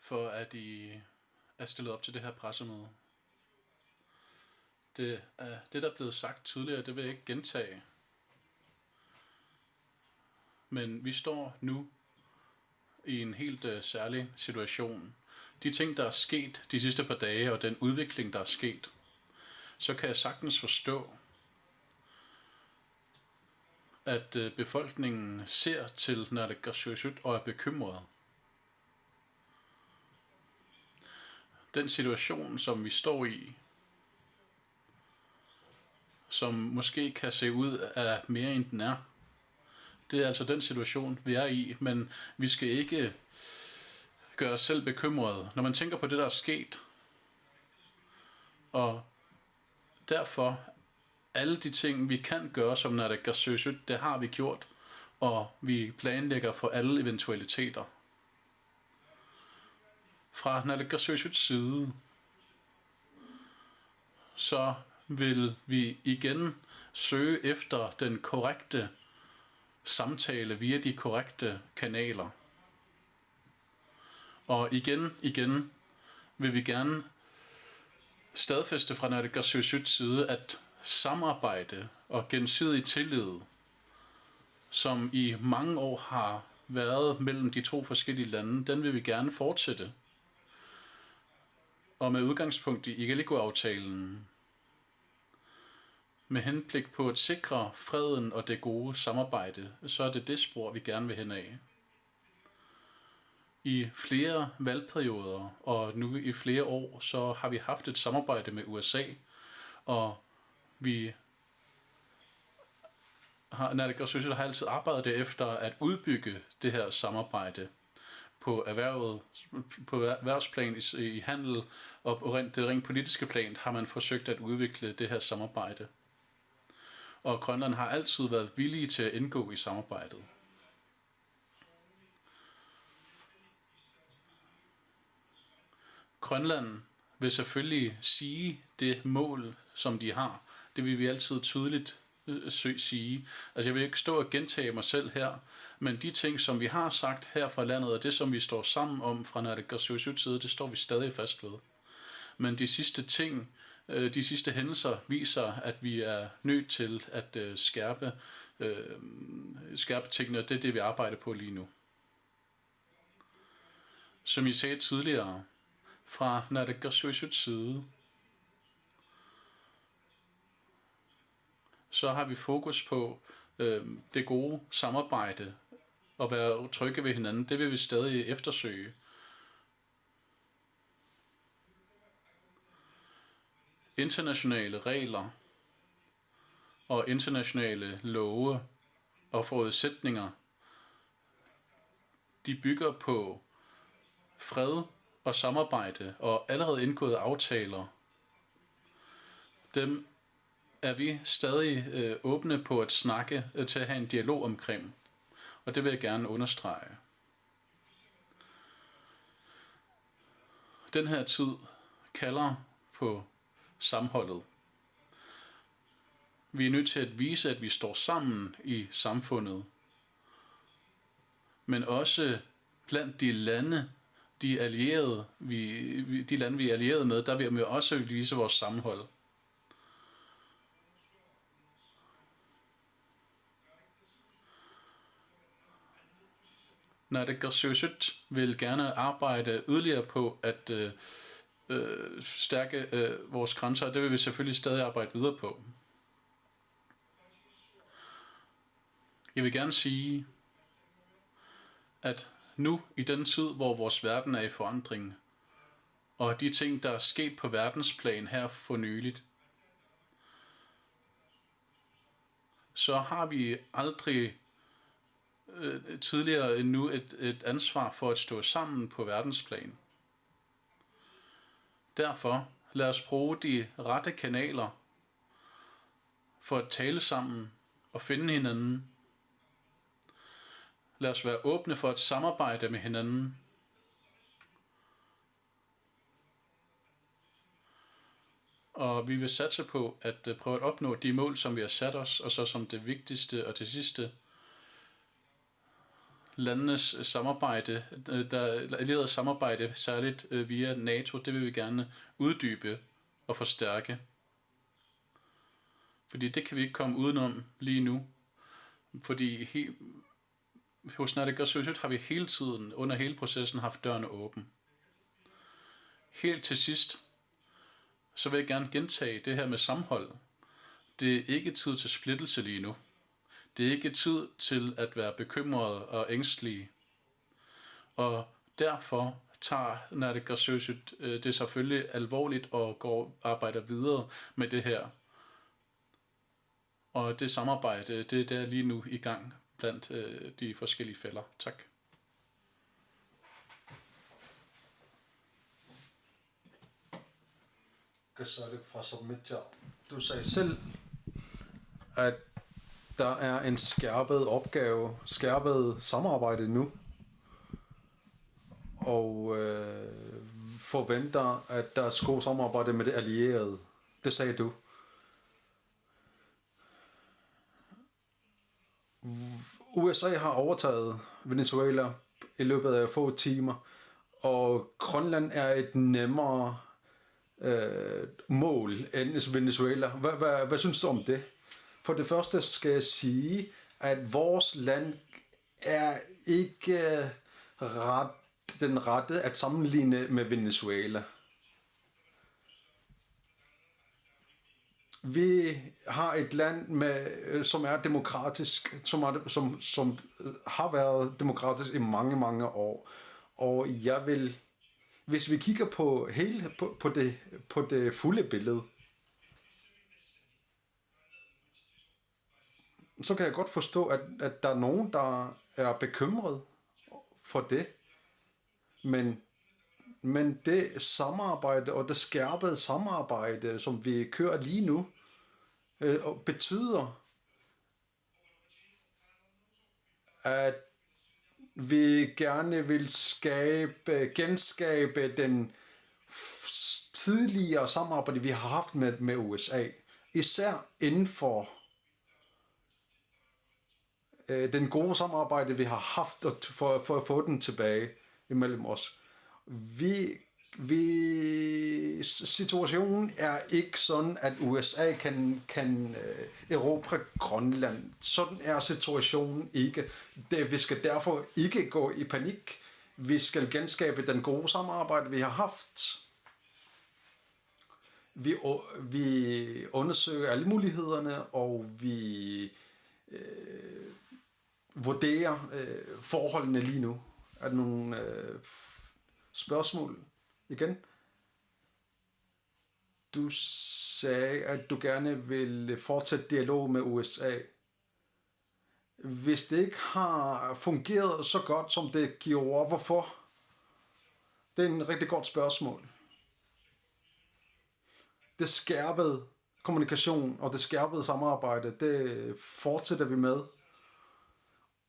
for at I er stillet op til det her pressemøde. Det, der er blevet sagt tidligere, det vil jeg ikke gentage. Men vi står nu i en helt særlig situation. De ting, der er sket de sidste par dage, og den udvikling, der er sket, så kan jeg sagtens forstå, at befolkningen ser til naalakkersuisut og er bekymret. Den situation, som vi står i, som måske kan se ud af mere end den er, det er altså den situation, vi er i, men vi skal ikke gøre os selv bekymrede, når man tænker på det, der er sket. Og derfor, alle de ting, vi kan gøre som naalakkersuisut, det har vi gjort, og vi planlægger for alle eventualiteter. Fra naalakkersuisuts side, så vil vi igen søge efter den korrekte samtale via de korrekte kanaler. Og igen vil vi gerne stadfæste fra naalakkersuisuts side, at samarbejde og gensidig tillid, som i mange år har været mellem de to forskellige lande, den vil vi gerne fortsætte. Og med udgangspunkt i Igaliku-aftalen, med henblik på at sikre freden og det gode samarbejde, så er det spor, vi gerne vil hen af. I flere valgperioder og nu i flere år, så har vi haft et samarbejde med USA, og naalakkersuisut har altid arbejdet efter at udbygge det her samarbejde på erhvervsplan, i handel og på det rent politiske plan har man forsøgt at udvikle det her samarbejde. Og Grønland har altid været villige til at indgå i samarbejdet. Grønland vil selvfølgelig sige det mål, som de har. Det vil vi altid tydeligt sige. Altså jeg vil ikke stå og gentage mig selv her, men de ting, som vi har sagt her fra landet, og det, som vi står sammen om fra naalakkersuisuts side, det står vi stadig fast ved. Men de sidste ting, de sidste hændelser viser, at vi er nødt til at skærpe tingene, og det er det, vi arbejder på lige nu. Som I sagde tidligere, fra naalakkersuisuts side, så har vi fokus på det gode samarbejde og være trygge ved hinanden. Det vil vi stadig eftersøge. Internationale regler og internationale love og forudsætninger, de bygger på fred og samarbejde og allerede indgåede aftaler. Dem er vi stadig åbne på at snakke, til at have en dialog omkring. Og det vil jeg gerne understrege. Den her tid kalder på sammenholdet. Vi er nødt til at vise, at vi står sammen i samfundet. Men også blandt de lande, vi er allierede med, der vil vi også vise vores sammenhold. Naalakkersuisut vil gerne arbejde yderligere på at stærke vores grænser, og det vil vi selvfølgelig stadig arbejde videre på. Jeg vil gerne sige, at nu i den tid, hvor vores verden er i forandring, og de ting, der er sket på verdensplan her for nyligt, så har vi aldrig tidligere endnu et ansvar for at stå sammen på verdensplan. Derfor lad os bruge de rette kanaler for at tale sammen og finde hinanden. Lad os være åbne for at samarbejde med hinanden. Og vi vil satse på at prøve at opnå de mål, som vi har sat os, og så som det vigtigste og det sidste, landenes samarbejde, der allierede samarbejde, særligt via NATO, det vil vi gerne uddybe og forstærke. Fordi det kan vi ikke komme udenom lige nu. Fordi hos naalakkersuisut har vi hele tiden, under hele processen, haft dørene åben. Helt til sidst, så vil jeg gerne gentage det her med sammenhold. Det er ikke tid til splittelse lige nu. Det er ikke tid til at være bekymrede og ængstelige. Og derfor tager naalakkersuisut det selvfølgelig alvorligt og arbejder videre med det her. Og det samarbejde, det er der lige nu i gang blandt de forskellige fælder. Tak. Du sagde selv, at der er en skærpet opgave, skærpet samarbejde nu, og forventer, at der skal samarbejde med det allierede. Det sagde du. USA har overtaget Venezuela i løbet af få timer, og Grønland er et nemmere mål end Venezuela. Hvad synes du om det? For det første skal jeg sige, at vores land er ikke den rette at sammenligne med Venezuela. Vi har et land som er demokratisk, som har været demokratisk i mange, mange år. Og hvis vi kigger på det fulde billede, så kan jeg godt forstå, at der er nogen, der er bekymret for det. Men det samarbejde og det skærpede samarbejde, som vi kører lige nu, betyder, at vi gerne vil genskabe den tidligere samarbejde, vi har haft med USA. Især inden for den gode samarbejde, vi har haft for at få den tilbage imellem os. Situationen er ikke sådan, at USA kan erobre Grønland. Sådan er situationen ikke. Vi skal derfor ikke gå i panik. Vi skal genskabe den gode samarbejde, vi har haft. Vi undersøger alle mulighederne, og vi vurderer forholdene lige nu. Er der nogle spørgsmål igen? Du sagde, at du gerne vil fortsætte dialog med USA. Hvis det ikke har fungeret så godt, som det gjorde, hvorfor? Det er en rigtig godt spørgsmål. Det skærpede kommunikation og det skærpede samarbejde, det fortsætter vi med.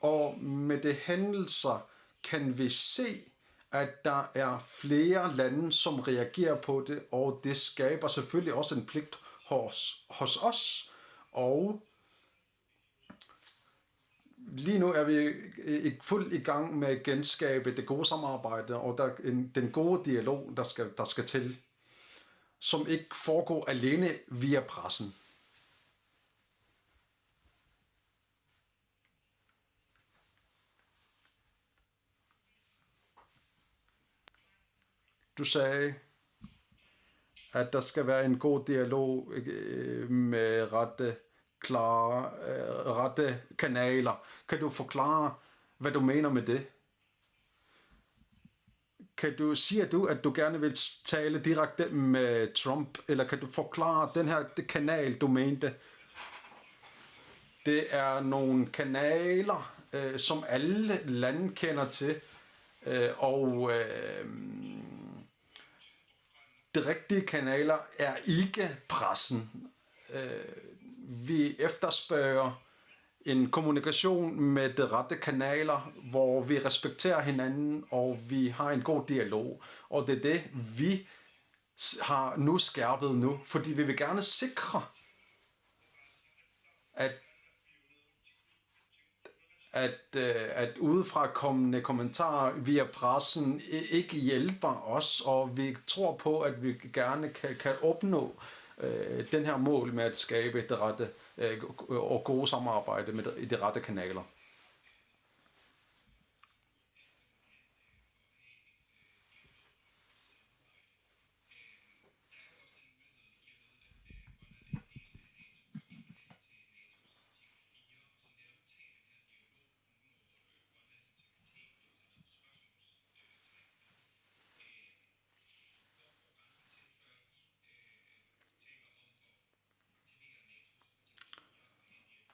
Og med det hændelser kan vi se, at der er flere lande, som reagerer på det, og det skaber selvfølgelig også en pligt hos os. Og lige nu er vi fuldt i gang med at genskabe det gode samarbejde, og den gode dialog, der skal til, som ikke foregår alene via pressen. Du sagde, at der skal være en god dialog med rette kanaler. Kan du forklare, hvad du mener med det? Siger du, at du gerne vil tale direkte med Trump, eller kan du forklare den her kanal, du mente? Det er nogle kanaler, som alle lande kender til, og de rigtige kanaler er ikke pressen. Vi efterspørger en kommunikation med de rette kanaler, hvor vi respekterer hinanden, og vi har en god dialog. Og det er det, vi har nu skærpet nu, fordi vi vil gerne sikre, at udefrakommende kommentarer via pressen ikke hjælper os, og vi tror på, at vi gerne kan opnå den her mål med at skabe det rette og gode samarbejde i de rette kanaler.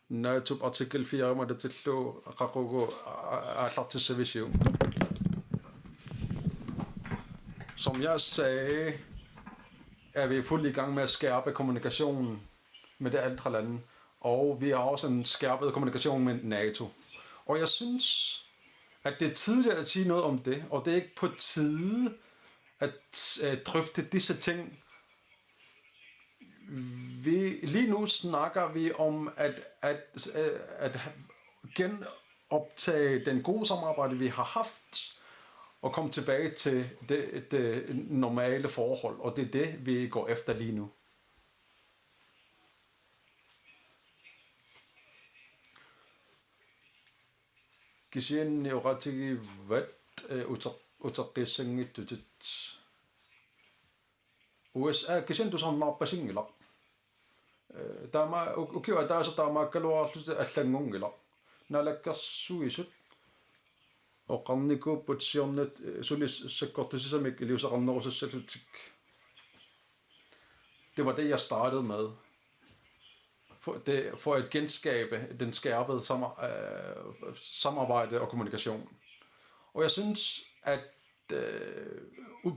NATO artikel 4 må det tilslå Qaqugo Atlantisvision. Som jeg sagde, er vi fuldt i gang med at skærpe kommunikationen med de andre lande, og vi har også en skærpet kommunikation med NATO. Og jeg synes, at det er tidligt at sige noget om det, og det er ikke på tide at drøfte disse ting. Lige nu snakker vi om at genoptage den gode samarbejde, vi har haft, og komme tilbage til det normale forhold, og det er det, vi går efter lige nu. Kisien yoratigi vat utaqissangittutit USA kisien tusarnaarpasingila tama ukiwa taasa taamaakkaluarlut allangungila nalakkarsuisut oqarnikuupput siornat sulis sakkortusisamik iliusaqarnerusassatutik. Det var det, jeg startede med. For at genskabe den skærpede samarbejde og kommunikation. Og jeg synes, at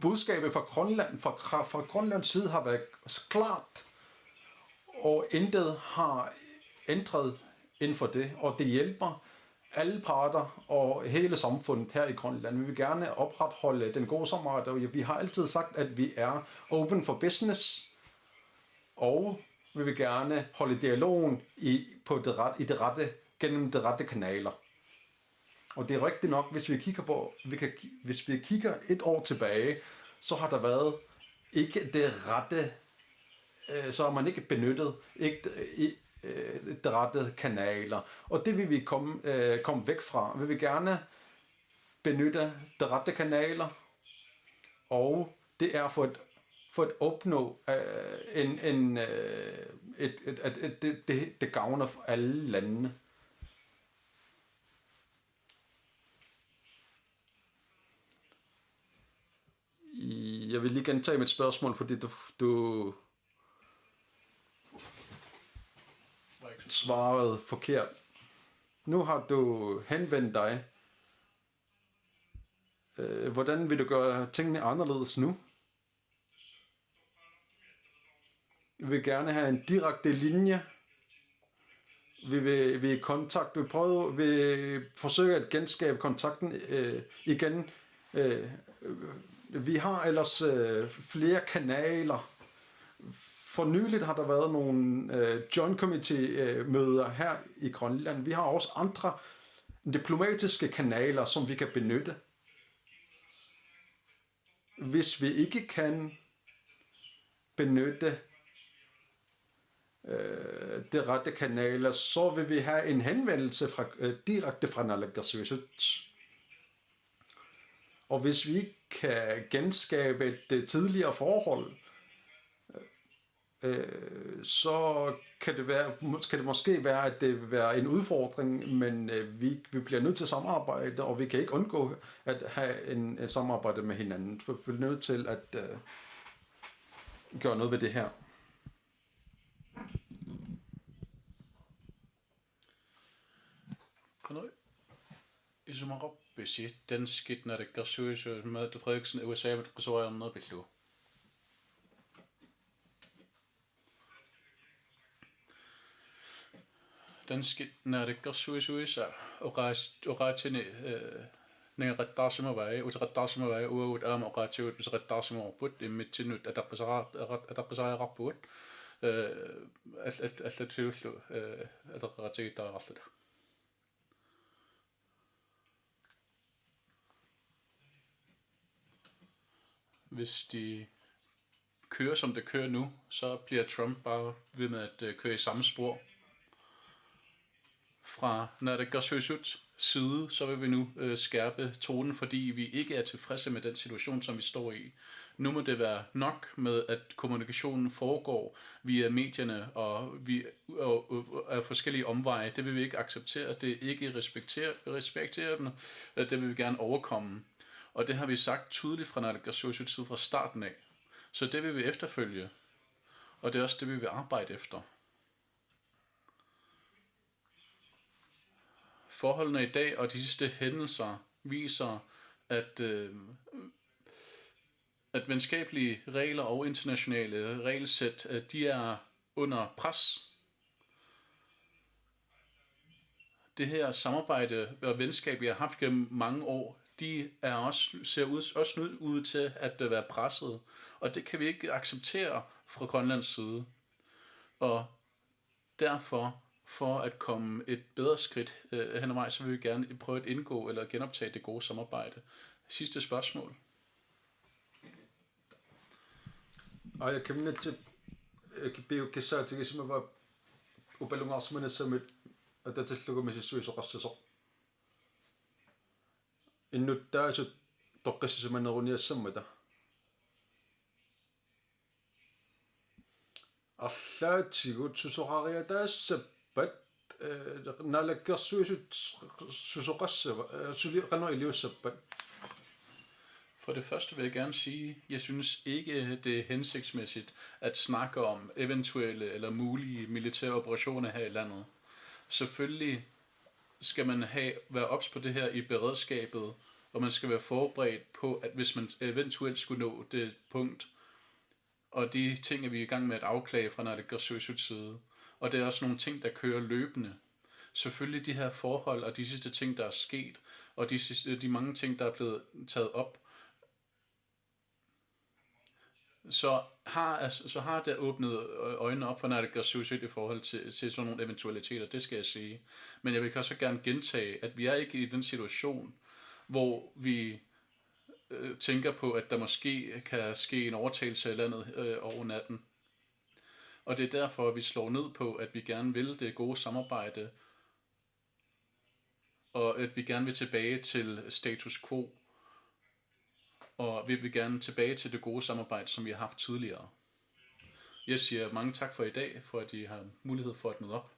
budskabet fra Grønland, fra Grønlands side har været klart, og intet har ændret inden for det, og det hjælper alle parter og hele samfundet her i Grønland. Vi vil gerne opretholde den gode samarbejde, og vi har altid sagt, at vi er open for business, og vi vil gerne holde dialogen gennem de rette kanaler. Og det er rigtigt nok, hvis vi kigger et år tilbage, så har der været ikke det rette, så har man ikke benyttet de rette kanaler. Og det vil vi komme væk fra. Vi vil gerne benytte de rette kanaler, og det er for at opnå det gavner for alle landene. Jeg vil lige gentage mit spørgsmål, fordi du svarede forkert. Nu har du henvendt dig. Hvordan vil du gøre tingene anderledes nu? Vi vil gerne have en direkte linje. Vi vil forsøge at genskabe kontakten igen. Vi har ellers flere kanaler. For nyligt har der været nogle joint committee møder her i Grønland. Vi har også andre diplomatiske kanaler, som vi kan benytte. Hvis vi ikke kan benytte de rette kanaler, så vil vi have en henvendelse direkte fra Naalakkersuisut. Og hvis vi ikke kan genskabe det tidligere forhold, så kan det måske være, at det vil være en udfordring, men vi bliver nødt til at samarbejde, og vi kan ikke undgå at have en samarbejde med hinanden. Vi bliver nødt til at gøre noget ved det her. Isumarappi danskit Naalakkersuisut Mette Frederiksen USA med reserveret billu. Danskit Naalakkersuisut oqaatini ningeqattaarsimavai utiqattaarsimavai uagut aama oqaatigut piseqattaarsimaorput immitsinut ataqqisaaqarpugut аллатсиуллу атеққаратигитаарарлута hvis de kører, som det kører nu, så bliver Trump bare ved med at køre i samme spor. Fra Naalakkersuisuts side, så vil vi nu skærpe tonen, fordi vi ikke er tilfredse med den situation, som vi står i. Nu må det være nok med, at kommunikationen foregår via medierne og af forskellige omveje. Det vil vi ikke acceptere, det er ikke respekterende, det vil vi gerne overkomme. Og det har vi sagt tydeligt fra Naalakkersuisuts side fra starten af. Så det vil vi efterfølge, og det er også det, vi vil arbejde efter. Forholdene i dag og de sidste hændelser viser, at venskabelige regler og internationale regelsæt, de er under pres. Det her samarbejde og venskab, vi har haft gennem mange år, de er også ud til at være presset, og det kan vi ikke acceptere fra Grønlands side. Og derfor, for at komme et bedre skridt hen ad vej, så vil vi gerne prøve at indgå eller genoptage det gode samarbejde. Sidste spørgsmål. Jeg kan minne kibbiu kissaatigisuma upalungaarsumanassamit atatallugumisissuisoqarsasoq innuttaasut toqqissisumaneruniassammata арлаатигут сусоқариатаассаппат налаккерсуисут сусоқассава сулиқано илиуссаппат. For det første vil jeg gerne sige, at jeg synes ikke, det er hensigtsmæssigt at snakke om eventuelle eller mulige militære operationer her i landet. Selvfølgelig skal man være ops på det her i beredskabet, og man skal være forberedt på, at hvis man eventuelt skulle nå det punkt, og de ting er vi i gang med at afklage fra Naalakkersuisuts side. Og det er også nogle ting, der kører løbende. Selvfølgelig de her forhold og de sidste ting, der er sket, og de mange ting, der er blevet taget op, så har det åbnet øjnene op for Naalakkersuisut i forhold til sådan nogle eventualiteter, det skal jeg sige. Men jeg vil også gerne gentage, at vi er ikke i den situation, hvor vi tænker på, at der måske kan ske en overtagelse af landet over natten. Og det er derfor, vi slår ned på, at vi gerne vil det gode samarbejde, og at vi gerne vil tilbage til status quo, og vi vil gerne tilbage til det gode samarbejde, som vi har haft tidligere. Jeg siger mange tak for i dag, for at I har mulighed for at møde op.